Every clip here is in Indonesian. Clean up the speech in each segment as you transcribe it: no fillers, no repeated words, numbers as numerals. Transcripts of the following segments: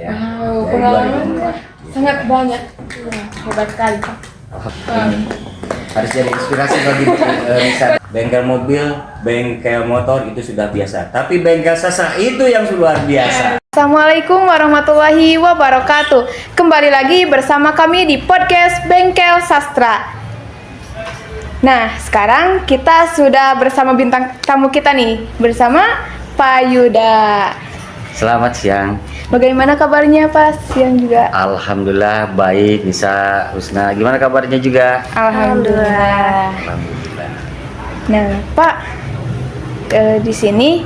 Ya, Wow, dari pengalaman 2004. sangat banyak. Ya, hebat sekali, Pak. Harus jadi inspirasi bagi misal bengkel mobil, bengkel motor itu sudah biasa. Tapi bengkel sastra itu yang luar biasa. Assalamualaikum warahmatullahi wabarakatuh. Kembali lagi bersama kami di podcast Bengkel Sastra. Nah, sekarang kita sudah bersama bintang tamu kita nih, bersama Pak Yuda. Selamat siang. Bagaimana kabarnya Pak? Siang juga. Alhamdulillah baik. Nisa, Husna, gimana kabarnya juga? Alhamdulillah. Alhamdulillah. Nah, Pak, di sini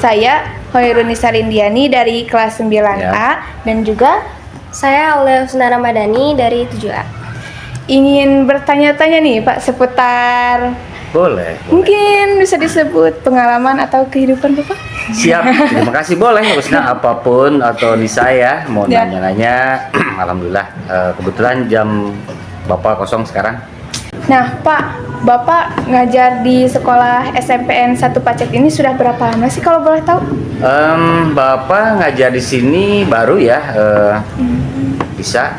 saya Hoirunisa Rindiani dari kelas 9A Ya. dan juga Saya Aulia Husna Ramadhani dari 7A. ingin bertanya-tanya nih Pak seputar Boleh. mungkin bisa disebut pengalaman atau kehidupan Bapak? Siap. Terima kasih. Boleh Husna, apapun atau Nisa ya mau Ya. nanya-nanya. Alhamdulillah. Kebetulan jam Bapak kosong sekarang. Nah Pak, Bapak ngajar di sekolah SMPN 1 Pacet ini sudah berapa lama sih kalau boleh tahu? Bapak ngajar di sini baru ya, bisa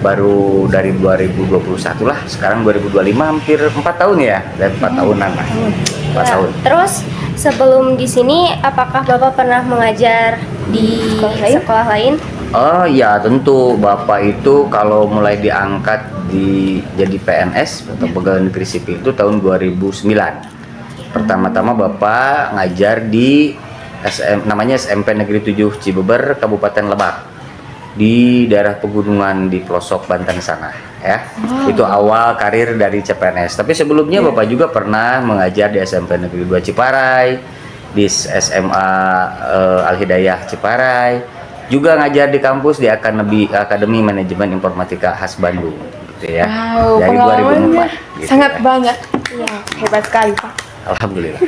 baru dari 2021 lah, sekarang 2025 hampir 4 tahun ya, dari 4 tahunan lah, 4 tahun. Terus sebelum di sini, apakah Bapak pernah mengajar di sekolah lain? Oh ya tentu, Bapak itu kalau mulai diangkat jadi PNS atau pegawai negeri sipil itu tahun 2009. Pertama-tama Bapak ngajar di namanya SMP Negeri 7 Cibeber, Kabupaten Lebak, di daerah pegunungan di pelosok Banten sana ya. Itu awal karir dari CPNS. Tapi sebelumnya Bapak juga pernah mengajar di SMP Negeri 2 Ciparai, di SMA Al Hidayah Ciparai, juga ngajar di kampus di Akademi Manajemen Informatika Khas Bandung gitu ya. Wow, Dari pengalamannya 2004 gitu sangat ya. banyak. Iya, hebat sekali Pak. Alhamdulillah.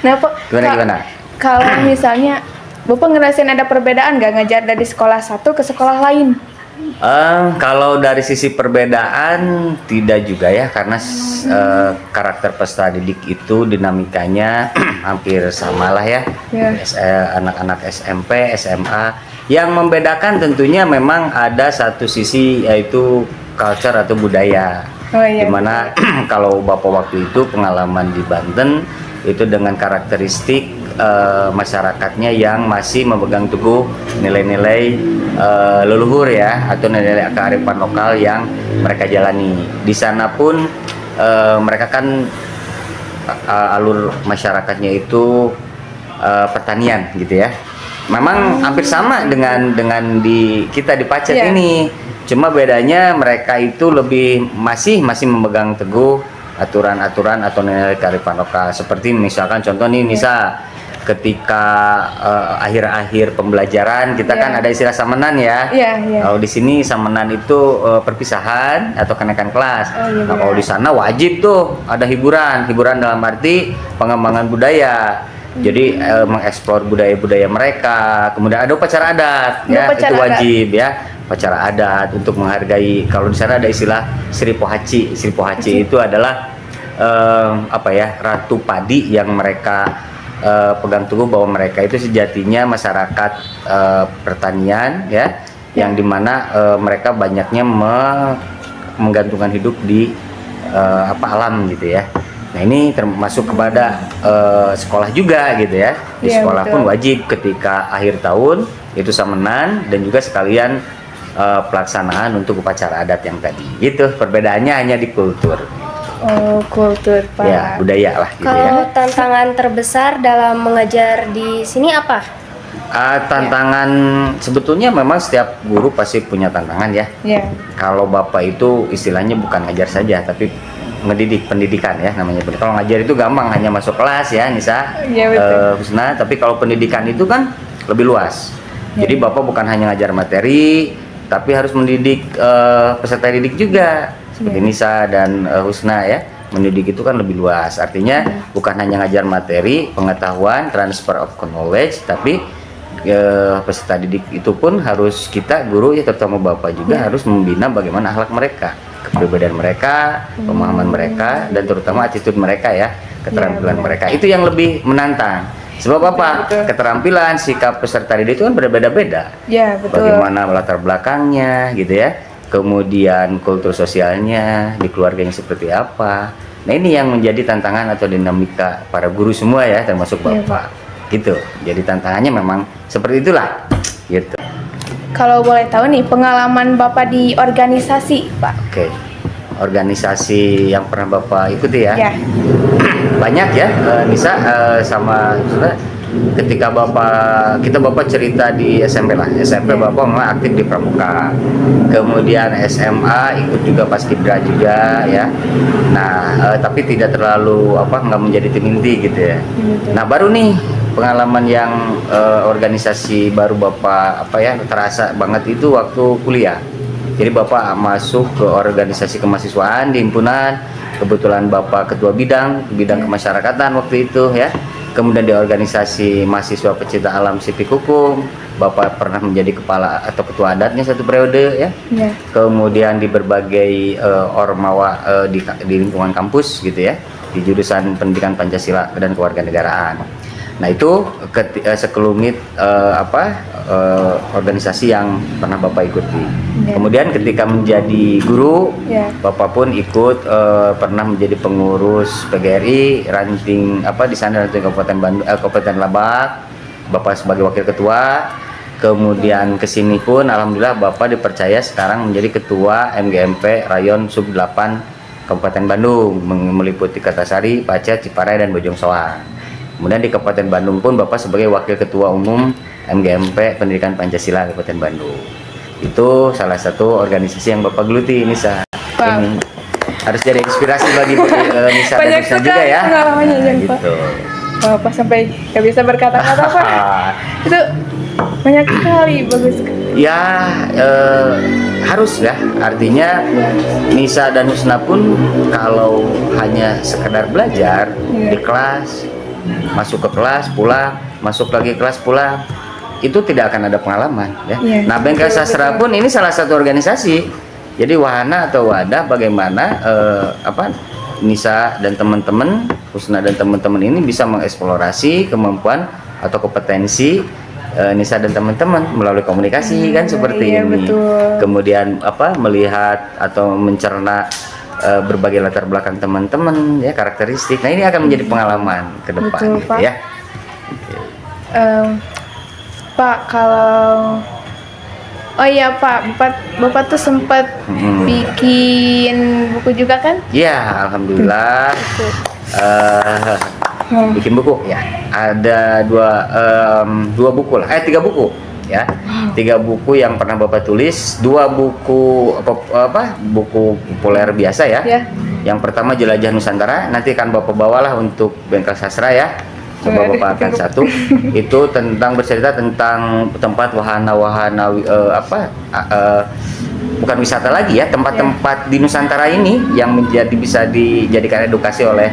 Nah Pak, Gimana? kalau misalnya Bapak ngerasain ada perbedaan nggak ngajar dari sekolah satu ke sekolah lain? Kalau dari sisi perbedaan tidak juga ya, karena karakter peserta didik itu dinamikanya hampir sama lah ya. Ya. Anak-anak SMP, SMA. Yang membedakan tentunya memang ada satu sisi yaitu culture atau budaya. Oh, iya, Dimana kalau Bapak waktu itu pengalaman di Banten itu dengan karakteristik masyarakatnya yang masih memegang teguh nilai-nilai leluhur ya, atau nilai-nilai kearifan lokal yang mereka jalani. Di sana pun mereka kan alur masyarakatnya itu pertanian gitu ya. Memang hampir sama dengan di kita di Pacet Iya. ini. Cuma bedanya mereka itu lebih masih memegang teguh aturan-aturan atau nilai kearifan lokal. Seperti misalkan contoh nih Nisa, ketika akhir-akhir pembelajaran kita Iya. kan ada istilah samenan ya. Iya, iya. Kalau di sini samenan itu perpisahan atau kenaikan kelas. Oh, iya, Nah, benar. kalau di sana wajib tuh ada hiburan dalam arti pengembangan budaya. Jadi mengeksplor budaya-budaya mereka. Kemudian ada upacara adat ya, Upacara itu adat. wajib ya. Upacara adat untuk menghargai. Kalau di sana ada istilah Sri Pohaci. Sri Pohaci itu adalah apa ya, ratu padi yang mereka pegang teguh bahwa mereka itu sejatinya masyarakat pertanian ya, yang dimana mereka banyaknya menggantungkan hidup di alam gitu ya. Nah ini termasuk kepada sekolah juga gitu ya. Di Iya, sekolah betul. pun wajib ketika akhir tahun itu samenan dan juga sekalian pelaksanaan untuk upacara adat yang tadi. Gitu, perbedaannya hanya di kultur. Oh, kultur Pak. Ya, budaya lah gitu ya. Kalau tantangan terbesar dalam mengajar di sini apa? Tantangan sebetulnya memang setiap guru pasti punya tantangan ya. Ya. Kalau Bapak itu istilahnya bukan ngajar saja tapi ngedidik, pendidikan ya namanya. Kalau ngajar itu gampang, hanya masuk kelas ya Nisa, Iya, betul. Husna. Tapi kalau pendidikan itu kan lebih luas. Ya. Jadi Bapak bukan hanya ngajar materi, tapi harus mendidik peserta didik juga. Seperti Ya. Nisa dan Husna ya. Mendidik itu kan lebih luas. Artinya bukan hanya ngajar materi, pengetahuan, transfer of knowledge, tapi peserta didik itu pun harus kita guru ya, terutama Bapak juga harus membina bagaimana akhlak mereka, kepribadian mereka, pemahaman mereka, dan terutama attitude mereka ya, keterampilan benar. mereka. Itu yang lebih menantang. Sebab apa? Betul. Keterampilan sikap peserta didik itu kan berbeda-beda. Ya, betul. Bagaimana latar belakangnya gitu ya, kemudian kultur sosialnya di keluarganya seperti apa. Nah ini yang menjadi tantangan atau dinamika para guru semua ya, termasuk Iya, Bapak gitu. Jadi tantangannya memang seperti itulah gitu. Kalau boleh tahu nih pengalaman Bapak di organisasi, Pak. Oke, organisasi yang pernah Bapak ikuti ya, Ya. banyak ya. Nisa, sama Sudha, ketika Bapak cerita di SMP lah. SMP Ya. Bapak memang aktif di Pramuka, kemudian SMA ikut juga Paskibra juga ya. Nah, tapi tidak terlalu nggak menjadi tim inti gitu ya. Nah baru nih pengalaman yang organisasi baru Bapak terasa banget itu waktu kuliah. Jadi Bapak masuk ke organisasi kemahasiswaan di himpunan. Kebetulan Bapak ketua bidang kemasyarakatan waktu itu ya. Kemudian di organisasi mahasiswa pecinta alam Sipik Hukum, Bapak pernah menjadi kepala atau ketua adatnya satu periode ya. Ya. Kemudian di berbagai ormawa di lingkungan kampus gitu ya, di jurusan pendidikan Pancasila dan kewarganegaraan. Nah itu sekelumit organisasi yang pernah Bapak ikuti. Ya. Kemudian ketika menjadi guru, Ya. Bapak pun ikut pernah menjadi pengurus PGRI ranting di sana ranting Kabupaten Lebak. Bapak sebagai wakil ketua. Kemudian kesini pun alhamdulillah Bapak dipercaya sekarang menjadi ketua MGMP Rayon Sub 8 Kabupaten Bandung, meliputi Kertasari, Pacet, Ciparai dan Bojong Soang. Kemudian di Kabupaten Bandung pun Bapak sebagai Wakil Ketua Umum MGMP Pendidikan Pancasila Kabupaten Bandung. Itu salah satu organisasi yang Bapak geluti, Nisa. Wow. Ini harus jadi inspirasi bagi Nisa dan Banyak Nisa sekali juga ya. pengalamannya, Nah, Jan, Pak. gitu. Bapak sampai nggak bisa berkata-kata, Pak. Itu banyak sekali, bagus sekali. Ya harus ya, artinya Nisa dan Husna pun kalau hanya sekedar belajar Iya. di kelas, masuk ke kelas pulang, masuk lagi kelas pulang, itu tidak akan ada pengalaman ya. Iya, Nah Bengkel betul, Sastra betul. pun ini salah satu organisasi, jadi wahana atau wadah bagaimana Nisa dan teman-teman, Husna dan teman-teman ini bisa mengeksplorasi kemampuan atau kompetensi Nisa dan teman-teman melalui komunikasi kan seperti iya, ini. betul. Kemudian melihat atau mencerna berbagai latar belakang teman-teman ya, karakteristik. Nah ini akan menjadi pengalaman ke depan Betul, gitu Pak. ya. Pak, kalau oh iya Pak, Bapak tuh sempat bikin buku juga kan? Ya alhamdulillah bikin buku ya. Ada dua buku lah, 3 buku ya. 3 buku yang pernah Bapak tulis, 2 buku buku populer biasa ya. Ya. Yang pertama Jelajah Nusantara, nanti akan Bapak bawalah untuk Bengkel Sastra ya. Coba Bapak akan satu. Itu bercerita tentang tempat wahana-wahana bukan wisata lagi ya, tempat-tempat di Nusantara ini yang bisa dijadikan edukasi oleh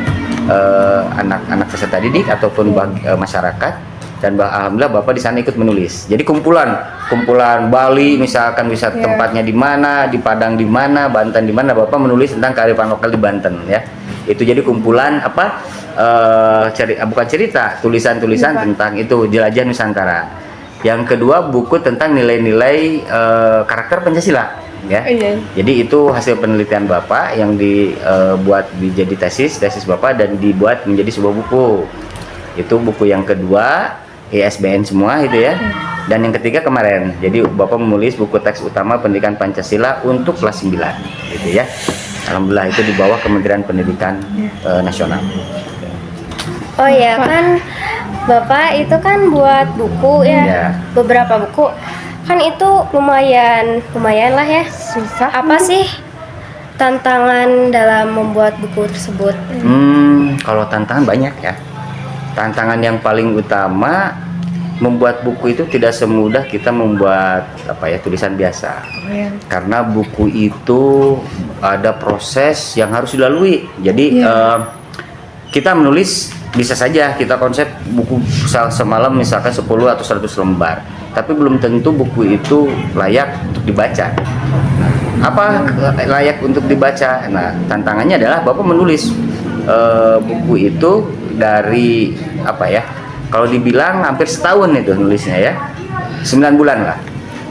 anak-anak peserta didik ataupun masyarakat. Dan alhamdulillah Bapak di sana ikut menulis. Jadi kumpulan Bali misalkan wisata tempatnya di mana, di Padang di mana, Banten di mana, Bapak menulis tentang kearifan lokal di Banten ya. Itu jadi kumpulan bukan cerita, tulisan-tulisan tentang itu Jelajah Nusantara. Yang kedua buku tentang nilai-nilai karakter Pancasila ya. Iya. Jadi itu hasil penelitian Bapak yang dibuat menjadi tesis Bapak dan dibuat menjadi sebuah buku. Itu buku yang kedua, ISBN semua itu ya. Dan yang ketiga kemarin, jadi Bapak menulis buku teks utama pendidikan Pancasila untuk kelas 9 gitu ya. Alhamdulillah itu di bawah Kementerian Pendidikan Nasional. Oh ya kan, Bapak itu kan buat buku ya, Iya. beberapa buku. Kan itu lumayan lah ya. Susah. Apa sih tantangan dalam membuat buku tersebut? Kalau tantangan banyak ya. Tantangan yang paling utama membuat buku itu tidak semudah kita membuat tulisan biasa. Iya. Karena buku itu ada proses yang harus dilalui. Jadi kita menulis bisa saja kita konsep buku semalam misalkan 10 atau 100 lembar, tapi belum tentu buku itu layak untuk dibaca. Apa layak untuk dibaca? Nah, tantangannya adalah Bapak menulis buku itu dari Kalau dibilang hampir setahun itu nulisnya ya, 9 bulan lah.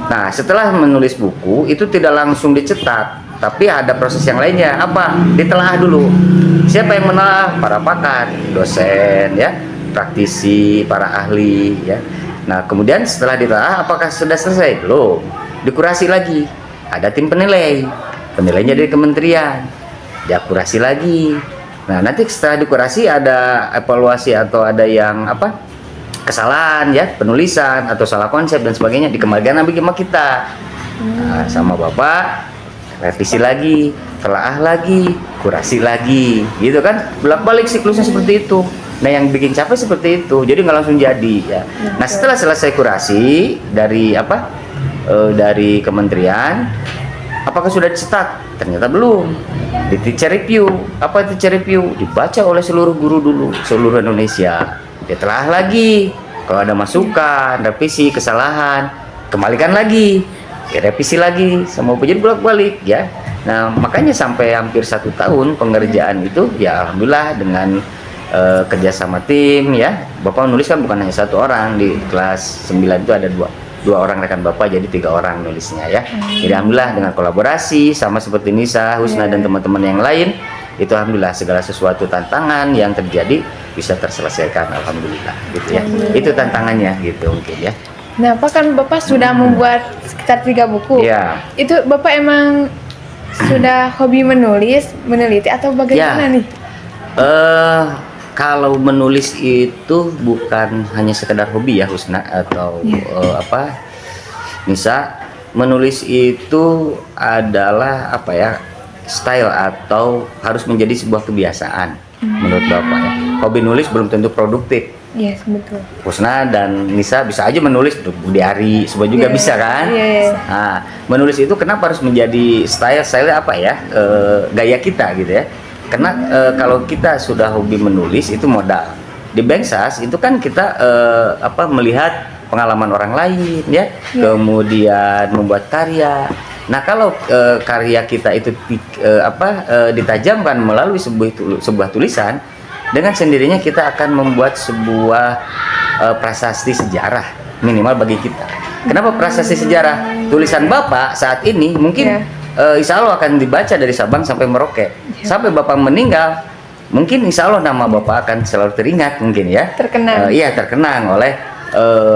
Nah, setelah menulis buku itu tidak langsung dicetak, tapi ada proses yang lainnya. Apa? Ditelaah dulu. Siapa yang menelaah? Para pakar, dosen ya, praktisi, para ahli ya. Nah, kemudian setelah ditelaah, apakah sudah selesai? Belum. Dikurasi lagi. Ada tim penilai. Penilainya dari kementerian. Diakurasi lagi. Nah, nanti setelah dikurasi ada evaluasi atau ada yang apa? Kesalahan ya, penulisan atau salah konsep dan sebagainya, dikembalikan lagi sama kita. Nah, sama Bapak revisi lagi, telaah lagi, kurasi lagi, gitu kan, bolak-balik siklusnya seperti itu. Nah, yang bikin capek seperti itu, jadi nggak langsung jadi ya. Nah, setelah selesai kurasi dari apa, dari kementerian, apakah sudah dicetak? Ternyata belum. Di teacher review, apa teacher review? Dibaca oleh seluruh guru dulu, seluruh Indonesia. Ditelaah lagi, kalau ada masukan, revisi, kesalahan, kembalikan lagi, revisi lagi, sama jadi bolak-balik ya. Nah, makanya sampai hampir 1 tahun pengerjaan itu ya alhamdulillah dengan kerjasama tim ya. Bapak nulis kan bukan hanya 1 orang, di kelas 9 itu ada dua orang rekan Bapak, jadi 3 orang nulisnya ya. Jadi alhamdulillah dengan kolaborasi sama seperti Nisa, Husna dan teman-teman yang lain, itu alhamdulillah segala sesuatu tantangan yang terjadi bisa terselesaikan alhamdulillah gitu ya. Itu tantangannya gitu mungkin ya. Nah, Pak kan Bapak sudah membuat sekitar 3 buku. Iya. Itu Bapak emang sudah hobi menulis, meneliti atau bagaimana Ya. nih? Kalau menulis itu bukan hanya sekedar hobi ya Husna atau apa Nisa, menulis itu adalah apa ya, style atau harus menjadi sebuah kebiasaan menurut Bapak ya. Hobi nulis belum tentu produktif. Yes, betul. Husna dan Nisa bisa aja menulis di hari, semua juga bisa kan? Nah, menulis itu kenapa harus menjadi style apa ya, gaya kita gitu ya? Karena kalau kita sudah hobi menulis itu modal. Di Banksas itu kan kita apa, melihat pengalaman orang lain ya, kemudian membuat karya. Nah, kalau karya kita itu ditajamkan melalui sebuah tulisan, dengan sendirinya kita akan membuat sebuah prasasti sejarah minimal bagi kita. Kenapa prasasti sejarah? Tulisan Bapak saat ini mungkin insya Allah akan dibaca dari Sabang sampai Merauke. Sampai Bapak meninggal, mungkin insya Allah nama Bapak akan selalu teringat mungkin ya. Terkenang. Iya, terkenang oleh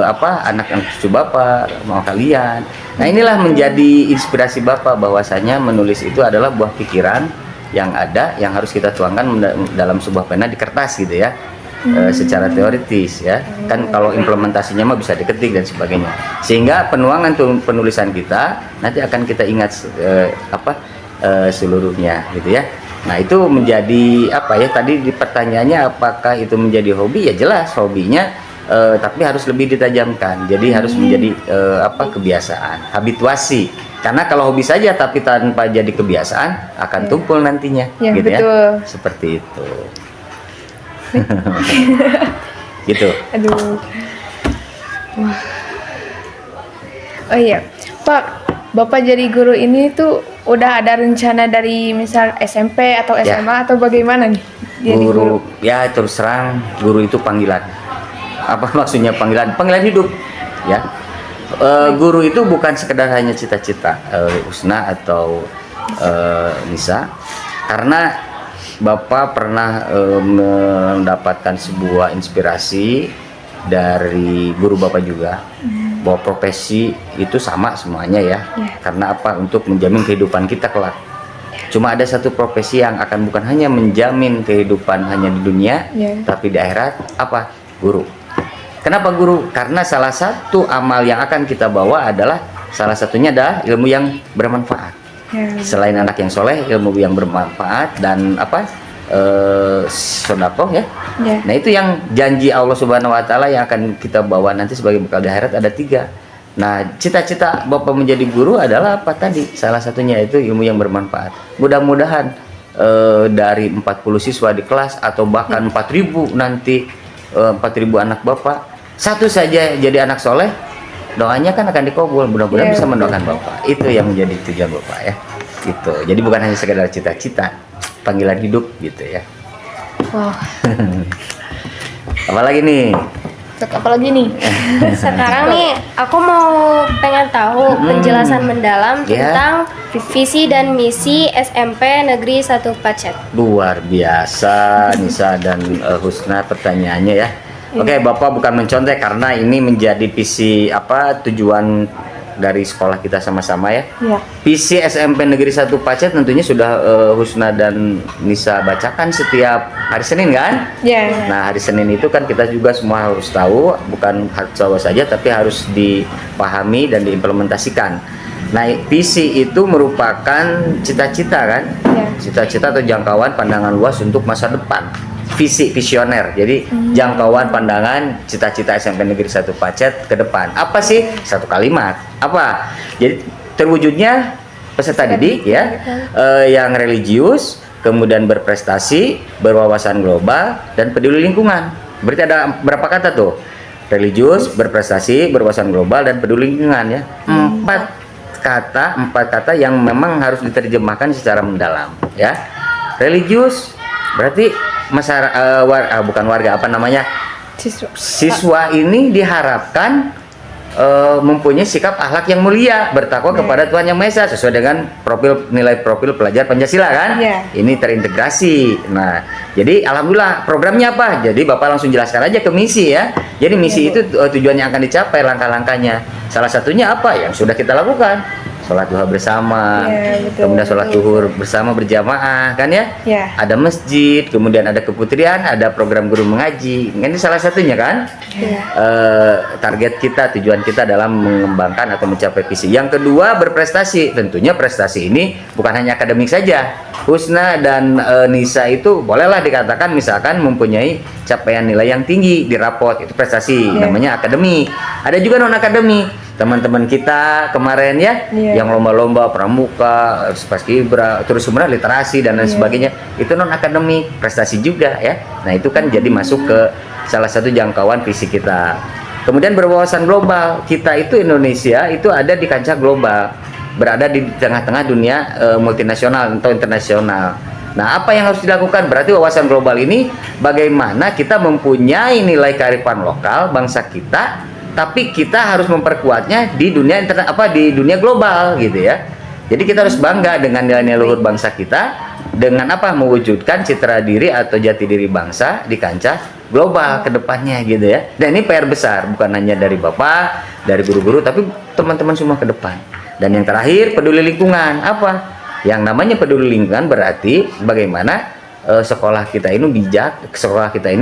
anak-anak cucu Bapak, mau kalian. Nah, inilah menjadi inspirasi Bapak bahwasanya menulis itu adalah buah pikiran yang ada, yang harus kita tuangkan dalam sebuah pena di kertas gitu ya. Secara teoritis ya. Kan kalau implementasinya mah bisa diketik dan sebagainya. Sehingga penuangan penulisan kita nanti akan kita ingat seluruhnya gitu ya. Nah, itu menjadi apa ya, tadi di pertanyaannya apakah itu menjadi hobi? Ya jelas hobinya, tapi harus lebih ditajamkan. Jadi harus menjadi kebiasaan, habituasi. Karena kalau hobi saja tapi tanpa jadi kebiasaan akan tumpul nantinya, gitu betul. ya. Seperti itu. Gitu. Aduh. Wah. Oh iya, Pak, Bapak jadi guru ini tuh udah ada rencana dari misal SMP atau SMA atau bagaimana nih? Jadi guru ya, terus terang guru itu panggilan. Apa maksudnya panggilan? Panggilan hidup, ya. Guru itu bukan sekedar hanya cita-cita Husna atau Nisa, karena Bapak pernah mendapatkan sebuah inspirasi dari guru Bapak juga, bahwa profesi itu sama semuanya ya. Karena apa? Untuk menjamin kehidupan kita kelak. Cuma ada satu profesi yang akan bukan hanya menjamin kehidupan hanya di dunia, tapi di akhirat, apa? Guru. Kenapa guru? Karena salah satu amal yang akan kita bawa adalah, salah satunya adalah ilmu yang bermanfaat. Selain anak yang soleh, ilmu yang bermanfaat dan sodakoh ya. Nah, itu yang janji Allah Subhanahu Wa Taala yang akan kita bawa nanti sebagai bekal di akhirat ada 3. Nah, cita-cita Bapak menjadi guru adalah apa tadi? Salah satunya itu ilmu yang bermanfaat. Mudah-mudahan dari 40 siswa di kelas atau bahkan 4.000 nanti, 4.000 anak Bapak, satu saja jadi anak soleh, doanya kan akan dikabul. Mudah-mudahan bisa mendoakan Bapak. Itu yang menjadi tujuan Bapak ya. Gitu. Jadi bukan hanya sekedar cita-cita, panggilan hidup gitu ya. Wow. Apalagi nih? Sok apa lagi nih? Sekarang nih aku mau pengen tahu penjelasan mendalam Ya. tentang visi dan misi SMP Negeri 1 Pacet. Luar biasa Nisa dan Husna pertanyaannya ya. Oke, Bapak bukan mencontek karena ini menjadi visi tujuan dari sekolah kita sama-sama ya. Iya. Visi SMP Negeri 1 Pacet tentunya sudah Husna dan Nisa bacakan setiap hari Senin kan? Iya. Nah, hari Senin itu kan kita juga semua harus tahu, bukan harus tahu saja tapi harus dipahami dan diimplementasikan. Nah, visi itu merupakan cita-cita kan? Iya. Cita-cita atau jangkauan pandangan luas untuk masa depan. Visi visioner. Jadi jangkauan pandangan cita-cita SMP Negeri 1 Pacet ke depan. Apa sih? Satu kalimat. Apa? Jadi terwujudnya peserta didik ya yang religius, kemudian berprestasi, berwawasan global dan peduli lingkungan. Berarti ada berapa kata tuh? Religius, berprestasi, berwawasan global dan peduli lingkungan ya. Empat kata yang memang harus diterjemahkan secara mendalam ya. Religius berarti bukan warga siswa ini diharapkan mempunyai sikap akhlak yang mulia, bertakwa kepada Tuhan Yang Maha Esa sesuai dengan nilai profil pelajar Pancasila kan? Iya. Ini terintegrasi. Nah, jadi alhamdulillah programnya apa? Jadi Bapak langsung jelaskan aja ke misi ya. Jadi misi itu tujuan yang akan dicapai, langkah-langkahnya. Salah satunya apa? Yang sudah kita lakukan. Sholat duha bersama, Iya, betul, kemudian sholat betul. zuhur bersama berjamaah kan ya? Iya. Ada masjid, kemudian ada keputrian, ada program guru mengaji. Ini salah satunya kan? Iya. Target kita, tujuan kita dalam mengembangkan atau mencapai visi. Yang kedua berprestasi. Tentunya prestasi ini bukan hanya akademik saja. Husna dan Nisa itu bolehlah dikatakan misalkan mempunyai capaian nilai yang tinggi di raport, itu prestasi, Iya. namanya akademik. Ada juga non akademik. Teman-teman kita kemarin ya, Iya. yang lomba-lomba pramuka, paskibra, terus kemudian literasi dan lain Iya. sebagainya, itu non akademik, prestasi juga ya. Nah itu kan jadi masuk ke salah satu jangkauan visi kita. Kemudian berwawasan global, kita itu Indonesia itu ada di kancah global, berada di tengah-tengah dunia multinasional atau internasional. Nah apa yang harus dilakukan? Berarti wawasan global ini bagaimana kita mempunyai nilai kearifan lokal bangsa kita, tapi kita harus memperkuatnya di dunia di dunia global gitu ya. Jadi kita harus bangga dengan nilai-nilai luhur bangsa kita dengan mewujudkan citra diri atau jati diri bangsa di kancah global ke depannya gitu ya. Dan ini PR besar bukan hanya dari Bapak, dari guru-guru tapi teman-teman semua ke depan. Dan yang terakhir peduli lingkungan. Apa? Yang namanya peduli lingkungan berarti bagaimana sekolah kita ini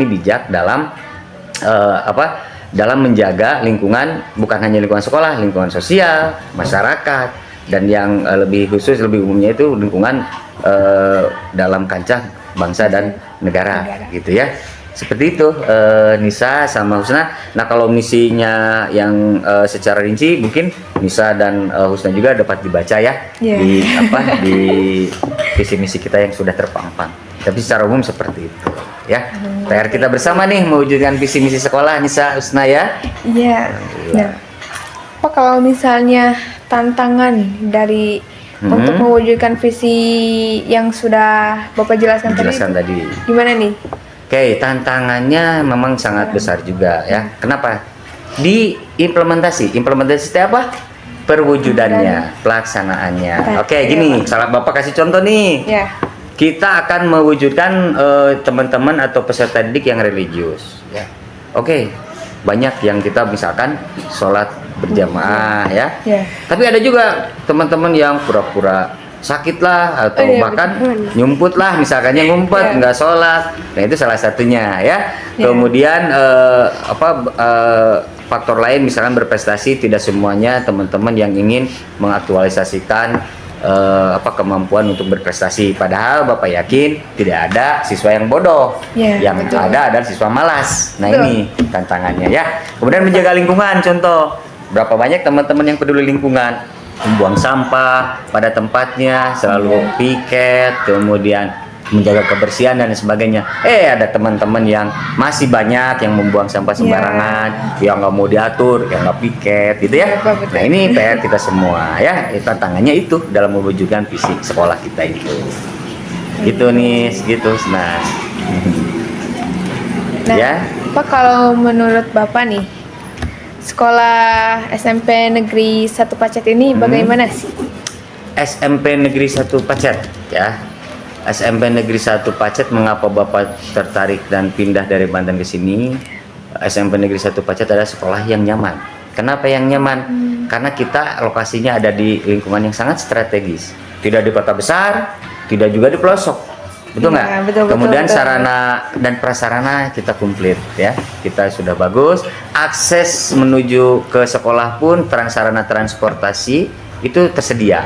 bijak dalam dalam menjaga lingkungan, bukan hanya lingkungan sekolah, lingkungan sosial, masyarakat, dan yang lebih khusus, lebih umumnya itu lingkungan dalam kancah bangsa dan negara, gitu ya. Seperti itu Nisa sama Husna. Nah kalau misinya yang secara rinci mungkin Nisa dan Husna juga dapat dibaca ya. Yeah. di visi misi kita yang sudah terpampang. Tapi secara umum seperti itu ya. PR kita bersama nih mewujudkan visi misi sekolah Nisa Husna ya. Iya. Nah, apa kalau misalnya tantangan dari untuk mewujudkan visi yang sudah Bapak jelaskan tadi. Gimana nih? Oke, tantangannya memang sangat besar juga ya. Kenapa? Di implementasi itu apa? Perwujudannya, pelaksanaannya. Oke, gini, salah Bapak kasih contoh nih. Ya. Kita akan mewujudkan teman-teman atau peserta didik yang religius ya. Oke, banyak yang kita misalkan sholat berjamaah ya. Ya. Tapi ada juga teman-teman yang pura-pura sakit lah atau iya, bahkan nyumput lah, misalkannya ngumpet Iya. nggak sholat. Nah itu salah satunya ya. Iya. Kemudian faktor lain misalkan berprestasi, tidak semuanya teman-teman yang ingin mengaktualisasikan kemampuan untuk berprestasi. Padahal Bapak yakin tidak ada siswa yang bodoh, Iya, yang betul. ada adalah siswa malas. Nah Betul. ini tantangannya ya. Kemudian menjaga lingkungan, contoh berapa banyak teman-teman yang peduli lingkungan, membuang sampah pada tempatnya, selalu piket, kemudian menjaga kebersihan dan sebagainya. Ada teman-teman yang masih banyak yang membuang sampah sembarangan, yang nggak mau diatur, yang nggak piket, gitu ya. Betul. Nah ini PR kita semua ya. Tantangannya itu dalam mewujudkan visi sekolah kita itu. Gitu nih, gitu. Nah, Nah, ya. Pak, kalau menurut Bapak nih, sekolah SMP Negeri 1 Pacet ini bagaimana sih? SMP Negeri 1 Pacet ya. SMP Negeri 1 Pacet, mengapa Bapak tertarik dan pindah dari Banten ke sini? SMP Negeri 1 Pacet adalah sekolah yang nyaman. Kenapa yang nyaman? Karena kita lokasinya ada di lingkungan yang sangat strategis. Tidak di kota besar, tidak juga di pelosok. Betul nggak? Iya, betul, Kemudian betul. sarana dan prasarana kita komplit ya. Kita sudah bagus. Akses menuju ke sekolah pun sarana transportasi itu tersedia.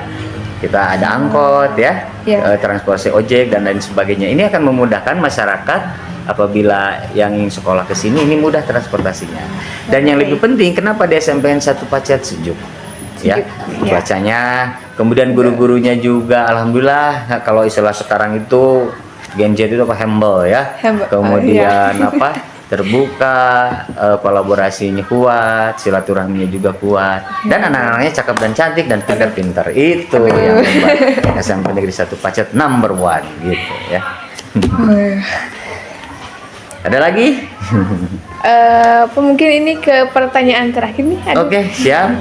Kita ada angkot ya, Iya. transportasi ojek dan lain sebagainya. Ini akan memudahkan masyarakat apabila yang ingin sekolah ke sini, ini mudah transportasinya. Dan yang lebih penting, kenapa di SMPN 1 Pacet sejuk? Ya, Sejuk, ya. cuacanya, kemudian guru-gurunya juga, alhamdulillah. Kalau istilah sekarang itu Gen Z itu apa, humble ya, Humble, kemudian apa, terbuka, kolaborasinya kuat, silaturahminya juga kuat, dan anak-anaknya cakep dan cantik dan pintar-pintar. Itu yang membuat SMP Negeri 1 Pacet number one gitu ya. Ada lagi? Mungkin ini ke pertanyaan terakhir nih. Aduh. Oke, siap.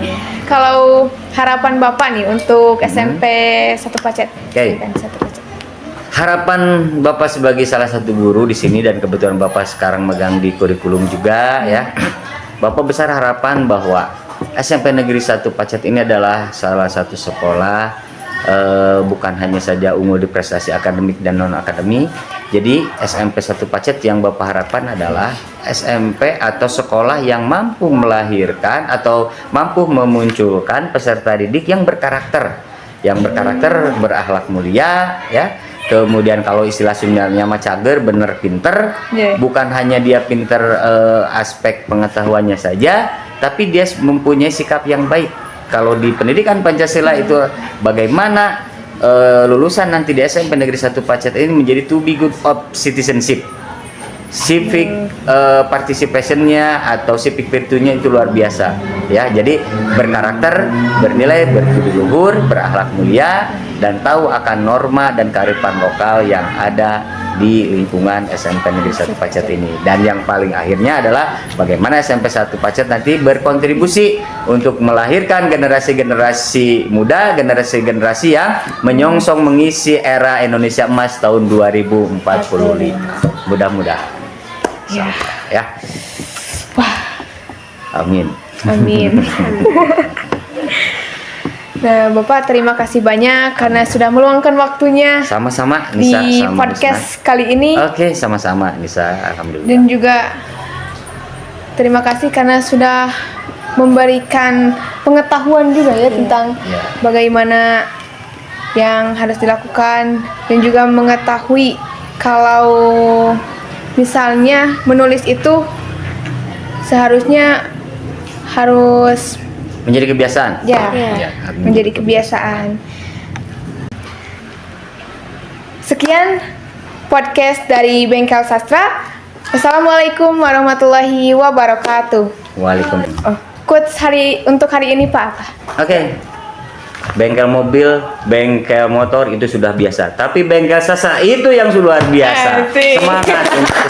Kalau harapan Bapak nih untuk SMP 1 Pacet. Oke. SMP 1 Pacet. Harapan Bapak sebagai salah satu guru di sini, dan kebetulan Bapak sekarang megang di kurikulum juga ya. Bapak besar harapan bahwa SMP Negeri 1 Pacet ini adalah salah satu sekolah bukan hanya saja unggul di prestasi akademik dan non akademik. Jadi SMP 1 Pacet yang Bapak harapkan adalah SMP atau sekolah yang mampu melahirkan atau mampu memunculkan peserta didik yang berkarakter, berakhlak mulia ya. Kemudian kalau istilah Sundanya mah cager, bener pinter. Yeah. Bukan hanya dia pinter aspek pengetahuannya saja, tapi dia mempunyai sikap yang baik. Kalau di pendidikan Pancasila itu bagaimana lulusan nanti di SMP Negeri 1 Pacet ini menjadi to be good of citizenship. Civic participationnya atau civic virtunya itu luar biasa ya. Jadi berkarakter, bernilai, berbudi luhur, berakhlak mulia, dan tahu akan norma dan kearifan lokal yang ada di lingkungan SMP Negeri 1 Pacet ini. Dan yang paling akhirnya adalah bagaimana SMP 1 Pacet nanti berkontribusi untuk melahirkan generasi-generasi muda, generasi-generasi yang menyongsong mengisi era Indonesia Emas tahun 2045. Mudah-mudahan. Ya. Ya. Wah, Amin. amin. Nah, Bapak terima kasih banyak karena sudah meluangkan waktunya Sama-sama di Nisa, sama podcast kali ini. Rusna. Oke, sama-sama Nisa, alhamdulillah. Dan juga terima kasih karena sudah memberikan pengetahuan juga ya tentang Ya. bagaimana yang harus dilakukan, dan juga mengetahui kalau misalnya menulis itu seharusnya harus Menjadi kebiasaan. ya Ya, menjadi kebiasaan. Sekian podcast dari Bengkel Sastra. Assalamualaikum warahmatullahi wabarakatuh. Waalaikumsalam. Quotes untuk hari ini Pak apa? Oke. Bengkel mobil, bengkel motor itu sudah biasa, tapi bengkel sasa itu yang luar biasa. Asik. Semangat untuk